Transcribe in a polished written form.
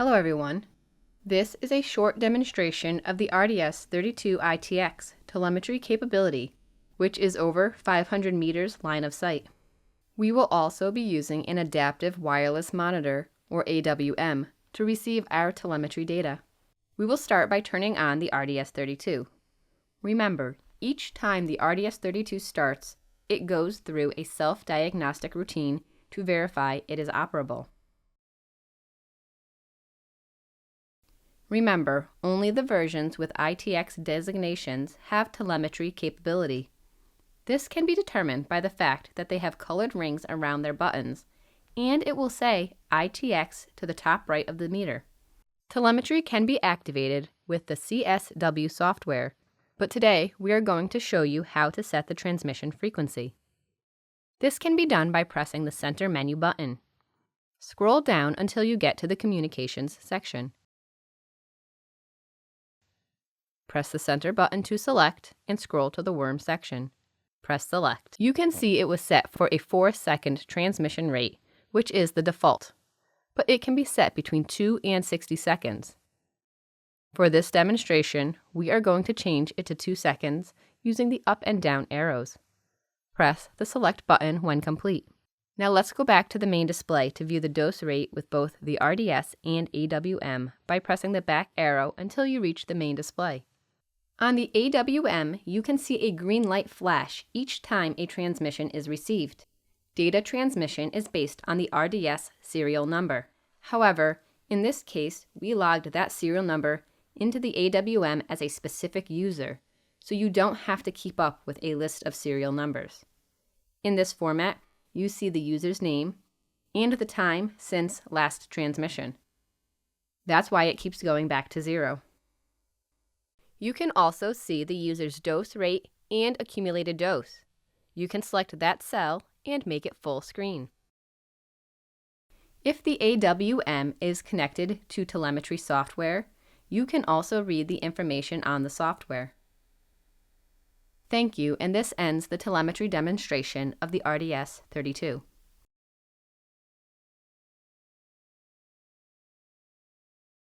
Hello everyone. This is a short demonstration of the RDS-32 ITX telemetry capability, which is over 500 meters line of sight. We will also be using an adaptive wireless monitor, or AWM, to receive our telemetry data. We will start by turning on the RDS-32. Remember, each time the RDS-32 starts, it goes through a self-diagnostic routine to verify it is operable. Remember, only the versions with ITX designations have telemetry capability. This can be determined by the fact that they have colored rings around their buttons, and it will say ITX to the top right of the meter. Telemetry can be activated with the CSW software, but today we are going to show you how to set the transmission frequency. This can be done by pressing the center menu button. Scroll down until you get to the Communications section. Press the center button to select and scroll to the Worm section. Press Select. You can see it was set for a 4-second transmission rate, which is the default, but it can be set between 2 and 60 seconds. For this demonstration, we are going to change it to 2 seconds using the up and down arrows. Press the Select button when complete. Now let's go back to the main display to view the dose rate with both the RDS and AWM by pressing the back arrow until you reach the main display. On the AWM, you can see a green light flash each time a transmission is received. Data transmission is based on the RDS serial number. However, in this case, we logged that serial number into the AWM as a specific user, so you don't have to keep up with a list of serial numbers. In this format, you see the user's name and the time since last transmission. That's why it keeps going back to 0. You can also see the user's dose rate and accumulated dose. You can select that cell and make it full screen. If the AWM is connected to telemetry software, you can also read the information on the software. Thank you, and this ends the telemetry demonstration of the RDS-32.